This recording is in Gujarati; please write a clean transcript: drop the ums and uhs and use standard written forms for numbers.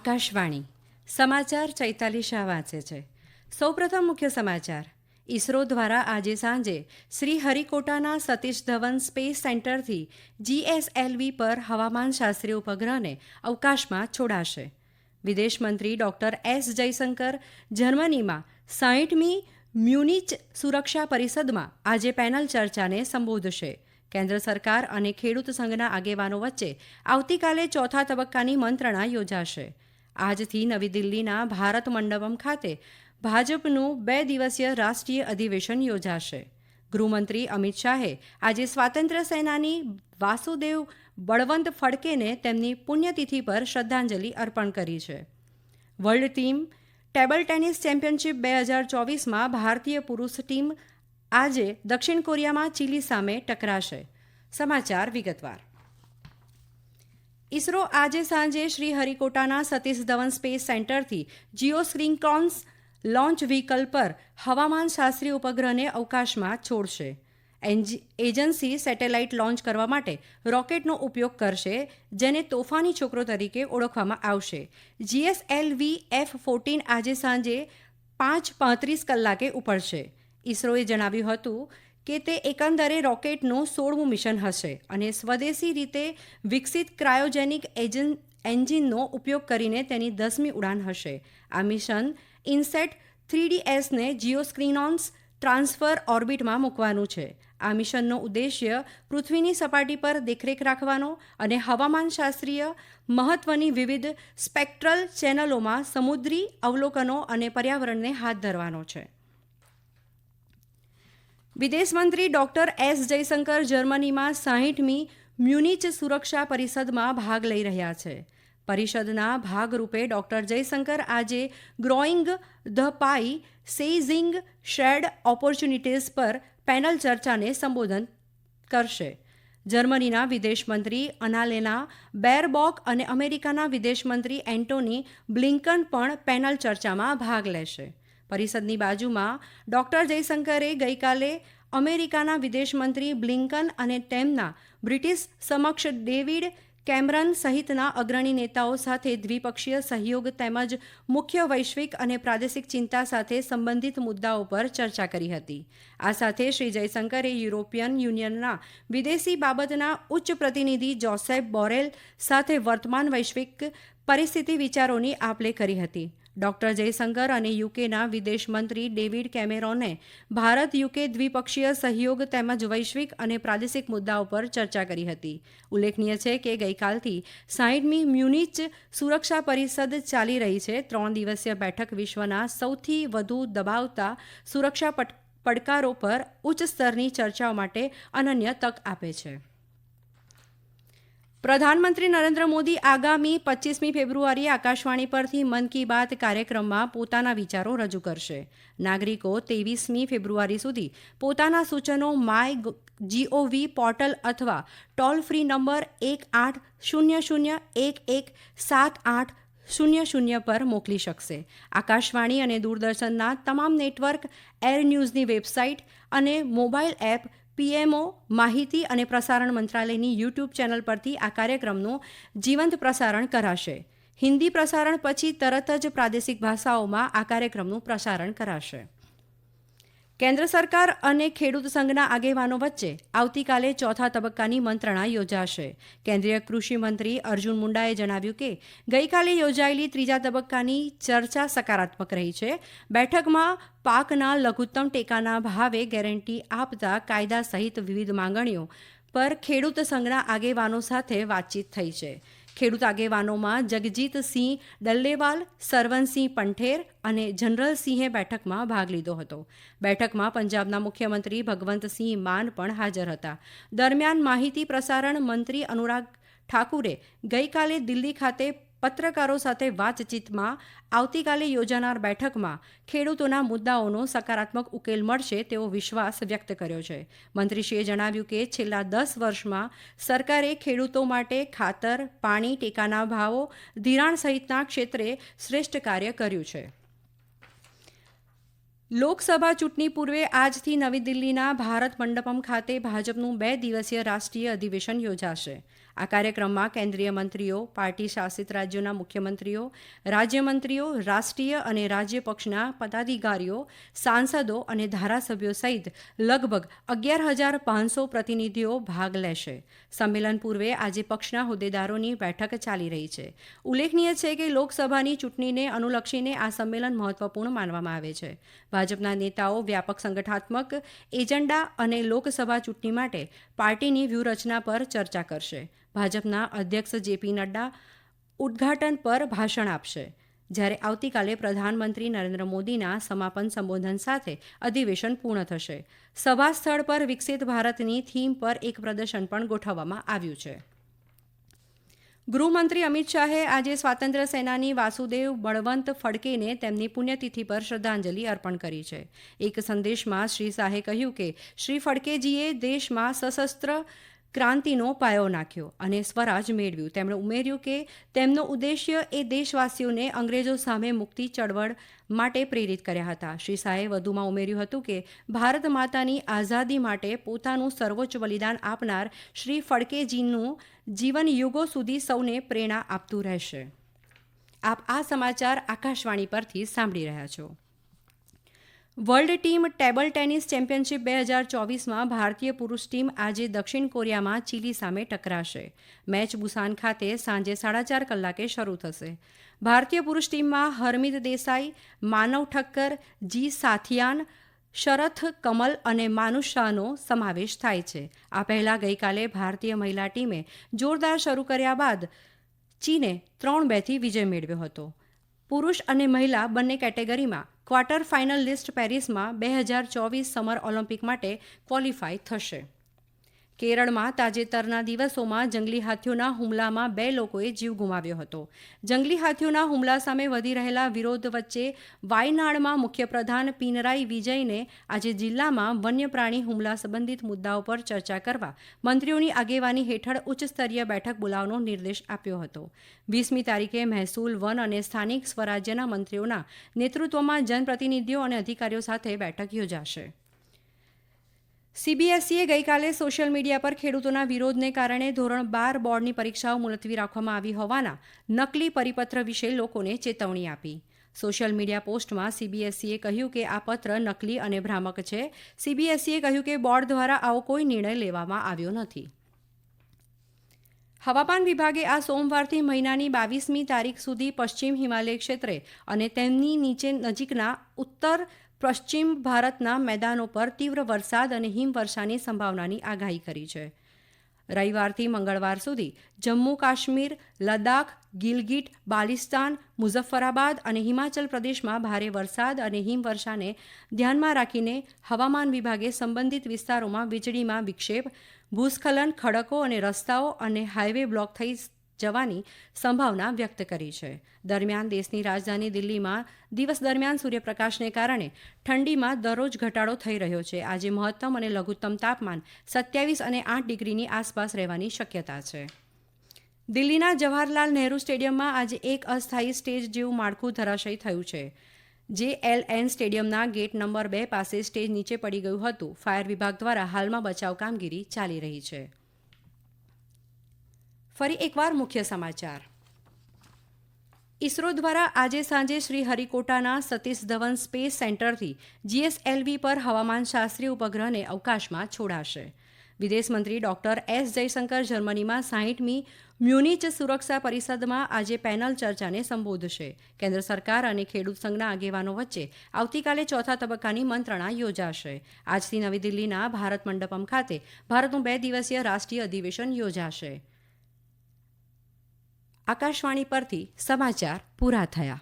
આકાશવાણી સમાચાર ચૈતાલી શાહ વાંચે છે. સૌપ્રથમ મુખ્ય સમાચાર. ઇસરો દ્વારા આજે સાંજે શ્રી હરિકોટાના સતીશ ધવન સ્પેસ સેન્ટરથી GSLV પર હવામાનશાસ્ત્રી ઉપગ્રહને અવકાશમાં છોડાશે. વિદેશ મંત્રી ડોક્ટર S જયશંકર જર્મનીમાં 60મી મ્યુનિચ સુરક્ષા પરિષદમાં આજે પેનલ ચર્ચાને સંબોધશે. કેન્દ્ર સરકાર અને ખેડૂત સંઘના આગેવાનો વચ્ચે આવતીકાલે ચોથા તબક્કાની મંત્રણા યોજાશે. આજથી નવી દિલ્હીના ભારત મંડપમ ખાતે ભાજપનું 2 દિવસીય રાષ્ટ્રીય અધિવેશન યોજાશે. ગૃહમંત્રી અમિત શાહે આજે સ્વાતંત્ર્ય સેનાની વાસુદેવ બળવંત ફડકેને તેમની પુણ્યતિથિ પર શ્રદ્ધાંજલિ અર્પણ કરી છે. World team table tennis championship 2024માં ભારતીય પુરુષ ટીમ આજે દક્ષિણ કોરિયામાં ચીલી સામે ટકરાશે. સમાચાર વિગતવાર. ઇસરો આજે સાંજે શ્રી હરિકોટાના સતીશ ધવન સ્પેસ સેન્ટરથી જીઓસ્ક્રિન્કોન્સ લોન્ચ વ્હીકલ પર હવામાનશાસ્ત્રી ઉપગ્રહને અવકાશમાં છોડશે. એજન્સી સેટેલાઇટ લોન્ચ કરવા માટે રોકેટનો ઉપયોગ કરશે, જેને તોફાની છોકરો તરીકે ઓળખવામાં આવશે. GSLV F-14 આજે સાંજે 5:35 કલાકે ઉપડશે. ઇસરોએ જણાવ્યું હતું કે તે એકંદરે રોકેટનું 16મું મિશન હશે અને સ્વદેશી રીતે વિકસિત ક્રાયોજેનિક એન્જિનનો ઉપયોગ કરીને તેની 10મી ઉડાન હશે. આ મિશન ઇનસેટ 3DSને જીઓસ્ક્રિનોન્સ ટ્રાન્સફર ઓર્બિટમાં મૂકવાનું છે. આ મિશનનો ઉદ્દેશ્ય પૃથ્વીની સપાટી પર દેખરેખ રાખવાનો અને હવામાનશાસ્ત્રીય મહત્વની વિવિધ સ્પેક્ટ્રલ ચેનલોમાં સમુદ્રી અવલોકનો અને પર્યાવરણને હાથ ધરવાનો છે. વિદેશમંત્રી ડોક્ટર S જયશંકર જર્મનીમાં 60મી મ્યુનિચ સુરક્ષા પરિષદમાં ભાગ લઈ રહ્યા છે. પરિષદના ભાગરૂપે ડોક્ટર જયશંકર આજે growing the pie seizing shared opportunities પર પેનલ ચર્ચાને સંબોધન કરશે. જર્મનીના વિદેશમંત્રી અનાલેના બેરબોક અને અમેરિકાના વિદેશમંત્રી એન્ટોની બ્લિન્કન પણ પેનલ ચર્ચામાં ભાગ લેશે. પરિષદની બાજુમાં ડોક્ટર જયશંકરે ગઈકાલે અમેરિકાના વિદેશમંત્રી બ્લિન્કન અને તેમના બ્રિટિશ સમક્ષ ડેવિડ કેમરન સહિતના અગ્રણી નેતાઓ સાથે દ્વિપક્ષીય સહયોગ તેમજ મુખ્ય વૈશ્વિક અને પ્રાદેશિક ચિંતા સાથે સંબંધિત મુદ્દાઓ પર ચર્ચા કરી હતી. આ સાથે શ્રી જયશંકરે યુરોપિયન યુનિયનના વિદેશી બાબતના ઉચ્ચ પ્રતિનિધિ જોસેપ બોરેલ સાથે વર્તમાન વૈશ્વિક પરિસ્થિતિ વિચારોની આપ-લે કરી હતી. ડોક્ટર જયશંકર અને યુકેના વિદેશ મંત્રી ડેવિડ કેમેરોને ભારત યુકે દ્વિપક્ષીય સહયોગ તેમજ વૈશ્વિક અને પ્રાદેશિક મુદ્દાઓ પર ચર્ચા કરી હતી. ઉલ્લેખનીય છે કે ગઈકાલથી 60મી મ્યુનિચ સુરક્ષા પરિષદ ચાલી રહી છે. 3 દિવસીય બેઠક વિશ્વના સૌથી વધુ દબાવતા સુરક્ષા પડકારો પર ઉચ્ચ સ્તરની ચર્ચાઓ માટે અનન્ય તક આપે છે. પ્રધાનમંત્રી નરેન્દ્ર મોદી આગામી 25મી ફેબ્રુઆરીએ આકાશવાણી પરથી મન કી બાત કાર્યક્રમમાં પોતાના વિચારો રજૂ કરશે. નાગરિકો 23મી ફેબ્રુઆરી સુધી પોતાના સૂચનો MyGov પોર્ટલ અથવા ટોલ ફ્રી નંબર 1800117800 પર મોકલી શકશે. આકાશવાણી અને દૂરદર્શનના તમામ નેટવર્ક, એર ન્યૂઝની વેબસાઇટ અને મોબાઈલ એપ PMO માહિતી અને પ્રસારણ મંત્રાલયની YouTube ચેનલ પરથી આ કાર્યક્રમનું જીવંત પ્રસારણ કરાશે. હિન્દી પ્રસારણ પછી તરત જ પ્રાદેશિક ભાષાઓમાં આ કાર્યક્રમનું પ્રસારણ કરાશે. કેન્દ્ર સરકાર અને ખેડૂત સંઘના આગેવાનો વચ્ચે આવતીકાલે ચોથા તબક્કાની મંત્રણા યોજાશે. કેન્દ્રીય કૃષિ મંત્રી અર્જુન મુંડાએ જણાવ્યું કે ગઈકાલે યોજાયેલી ત્રીજા તબક્કાની ચર્ચા સકારાત્મક રહી છે. બેઠકમાં પાકના લઘુત્તમ ટેકાના ભાવે ગેરંટી આપતા કાયદા સહિત વિવિધ માંગણીઓ પર ખેડૂત સંઘના આગેવાનો સાથે વાતચીત થઈ છે. ખેડૂત આગેવાનોમાં જગજીતસિંહ ડલ્લેવાલ, સરવનસિંહ પંઠેર અને જનરલસિંહે બેઠકમાં ભાગ લીધો હતો. બેઠકમાં પંજાબના મુખ્યમંત્રી ભગવંતસિંહ માન પણ હાજર હતા. દરમિયાન માહિતી પ્રસારણ મંત્રી અનુરાગ ઠાકુરે ગઈકાલે દિલ્હી ખાતે પત્રકારો સાથે વાતચીતમાં આવતીકાલે યોજાનાર બેઠકમાં ખેડૂતોના મુદ્દાઓનો સકારાત્મક ઉકેલ મળશે તેવો વિશ્વાસ વ્યક્ત કર્યો છે. મંત્રીશ્રીએ જણાવ્યું કે છેલ્લા 10 વર્ષમાં સરકારે ખેડૂતો માટે ખાતર, પાણી, ટેકાના ભાવો, ધિરાણ સહિતના ક્ષેત્રે શ્રેષ્ઠ કાર્ય કર્યું છે. લોકસભા ચૂંટણી પૂર્વે આજથી નવી દિલ્હીના ભારત મંડપમ ખાતે ભાજપનું 2 દિવસીય રાષ્ટ્રીય અધિવેશન યોજાશે. આ કાર્યક્રમમાં કેન્દ્રીય મંત્રીઓ, પાર્ટી શાસિત રાજ્યોના મુખ્યમંત્રીઓ, રાજ્યમંત્રીઓ, રાષ્ટ્રીય અને રાજ્ય પક્ષના પદાધિકારીઓ, સાંસદો અને ધારાસભ્યો સહિત લગભગ 11,500 પ્રતિનિધિઓ ભાગ લેશે. સંમેલન પૂર્વે આજે પક્ષના હોદ્દેદારોની બેઠક ચાલી રહી છે. ઉલ્લેખનીય છે કે લોકસભાની ચૂંટણીને અનુલક્ષીને આ સંમેલન મહત્વપૂર્ણ માનવામાં આવે છે. ભાજપના નેતાઓ વ્યાપક સંગઠનાત્મક એજન્ડા અને લોકસભા ચૂંટણી માટે પાર્ટીની વ્યૂહરચના પર ચર્ચા કરશે. ભાજપના અધ્યક્ષ જેપી નડ્ડા ઉદ્ઘાટન પર ભાષણ આપશે, જ્યારે આવતીકાલે પ્રધાનમંત્રી નરેન્દ્ર મોદીના સમાપન સંબોધન સાથે અધિવેશન પૂર્ણ થશે. સભા સ્થળ પર વિકસિત ભારતની થીમ પર એક પ્રદર્શન પણ ગોઠવવામાં આવ્યું છે. ગૃહમંત્રી અમિત શાહે આજે સ્વાતંત્ર્ય સેનાની વાસુદેવ બળવંત ફડકેને તેમની પુણ્યતિથિ પર શ્રદ્ધાંજલિ અર્પણ કરી છે. એક સંદેશમાં શ્રી શાહે કહ્યું કે શ્રી ફડકેજીએ દેશમાં સશસ્ત્ર ક્રાંતિનો પાયો નાખ્યો અને સ્વરાજ મેળવ્યું. તેમણે ઉમેર્યું કે તેમનો ઉદ્દેશ્ય એ દેશવાસીઓને અંગ્રેજો સામે મુક્તિ ચળવળ માટે પ્રેરિત કર્યા હતા. શ્રી શાહે વધુમાં ઉમેર્યું હતું કે ભારત માતાની આઝાદી માટે પોતાનું સર્વોચ્ચ બલિદાન આપનાર શ્રી ફડકેજીનું જીવન યુગો સુધી સૌને પ્રેરણા આપતું રહેશે. આપ આ સમાચાર આકાશવાણી પરથી સાંભળી રહ્યા છો. World team table tennis championship 2024માં ભારતીય પુરુષ ટીમ આજે દક્ષિણ કોરિયામાં ચીલી સામે ટકરાશે. મેચ બુસાન ખાતે સાંજે 4:30 કલાકે શરૂ થશે. ભારતીય પુરુષ ટીમમાં હરમિત દેસાઈ, માનવ ઠક્કર, જી સાથિયાન, શરથ કમલ અને માનુષ શાહનો સમાવેશ થાય છે. આ પહેલાં ગઈકાલે ભારતીય મહિલા ટીમે જોરદાર શરૂ કર્યા બાદ ચીને 3-2થી વિજય મેળવ્યો હતો. પુરુષ અને મહિલા બંને કેટેગરીમાં ક્વાર્ટર ફાઇનલ લિસ્ટ પેરિસમાં 2024 સમર ઓલિમ્પિક માટે ક્વોલિફાય થશે. કેરળમાં તાજેતરના દિવસોમાં જંગલી હાથીઓના હુમલામાં 2 લોકોએ જીવ ગુમાવ્યો હતો. જંગલી હાથીઓના હુમલા સામે વધી રહેલા વિરોધ વચ્ચે વાયનાડમાં મુખ્યપ્રધાન પિનરાઈ વિજયને આજે જિલ્લામાં વન્ય પ્રાણી હુમલા સંબંધિત મુદ્દાઓ પર ચર્ચા કરવા મંત્રીઓની આગેવાની હેઠળ ઉચ્ચસ્તરીય બેઠક બોલાવવાનો નિર્દેશ આપ્યો હતો. 20મી તારીખે મહેસૂલ, વન અને સ્થાનિક સ્વરાજ્યના મંત્રીઓના નેતૃત્વમાં જનપ્રતિનિધિઓ અને અધિકારીઓ સાથે બેઠક યોજાશે. સીબીએસઈએ ગઈકાલે સોશિયલ મીડિયા પર ખેડૂતોના વિરોધને કારણે ધોરણ 12 બોર્ડની પરીક્ષાઓ મુલતવી રાખવામાં આવી હોવાના નકલી પરિપત્ર વિશે લોકોને ચેતવણી આપી. સોશિયલ મીડિયા પોસ્ટમાં સીબીએસઈએ કહ્યું કે આ પત્ર નકલી અને ભ્રામક છે. સીબીએસઈએ કહ્યું કે બોર્ડ દ્વારા આવો કોઈ નિર્ણય લેવામાં આવ્યો નથી. હવામાન વિભાગે આ સોમવારથી મહિનાની 22મી તારીખ સુધી પશ્ચિમ હિમાલય ક્ષેત્રે અને તેમની નજીકના ઉત્તર પશ્ચિમ ભારતના મેદાનો પર તીવ્ર વરસાદ અને હિમવર્ષાની સંભાવનાની આગાહી કરી છે. રવિવારથી મંગળવાર સુધી જમ્મુ કાશ્મીર, લદ્દાખ, ગિલગિટ, બાલ્ટિસ્તાન, મુઝફ્ફરાબાદ અને હિમાચલ પ્રદેશમાં ભારે વરસાદ અને હિમવર્ષાને ધ્યાનમાં રાખીને હવામાન વિભાગે સંબંધિત વિસ્તારોમાં વીજળીમાં વિક્ષેપ, ભૂસ્ખલન, ખડકો અને રસ્તાઓ અને હાઈવે બ્લોક થઈ જવાની સંભાવના વ્યક્ત કરી છે. દરમિયાન દેશની રાજધાની દિલ્હીમાં દિવસ દરમિયાન સૂર્યપ્રકાશને કારણે ઠંડીમાં દરરોજ ઘટાડો થઈ રહ્યો છે. આજે મહત્તમ અને લઘુત્તમ તાપમાન 27 અને 8 ડિગ્રીની આસપાસ રહેવાની શક્યતા છે. દિલ્હીના જવાહરલાલ નહેરુ સ્ટેડિયમમાં આજે એક અસ્થાયી સ્ટેજ જેવું માળખું ધરાશયી થયું છે. JLN સ્ટેડિયમના ગેટ નંબર 2 પાસે સ્ટેજ નીચે પડી ગયું હતું. ફાયર વિભાગ દ્વારા હાલમાં બચાવ કામગીરી ચાલી રહી છે. ફરી એકવાર મુખ્ય સમાચાર. ઇસરો દ્વારા આજે સાંજે શ્રી હરિકોટાના સતીશ ધવન સ્પેસ સેન્ટરથી GSLV પર હવામાનશાસ્ત્રી ઉપગ્રહને અવકાશમાં છોડાશે. વિદેશ મંત્રી ડોક્ટર એસ જયશંકર જર્મનીમાં 60મી મ્યુનિચ સુરક્ષા પરિષદમાં આજે પેનલ ચર્ચાને સંબોધશે. કેન્દ્ર સરકાર અને ખેડૂત સંઘના આગેવાનો વચ્ચે આવતીકાલે ચોથા તબક્કાની મંત્રણા યોજાશે. આજથી નવી દિલ્હીના ભારત મંડપમ ખાતે ભારતનું 2 દિવસીય રાષ્ટ્રીય અધિવેશન યોજાશે. આકાશવાણી પરથી સમાચાર પૂરા થયા.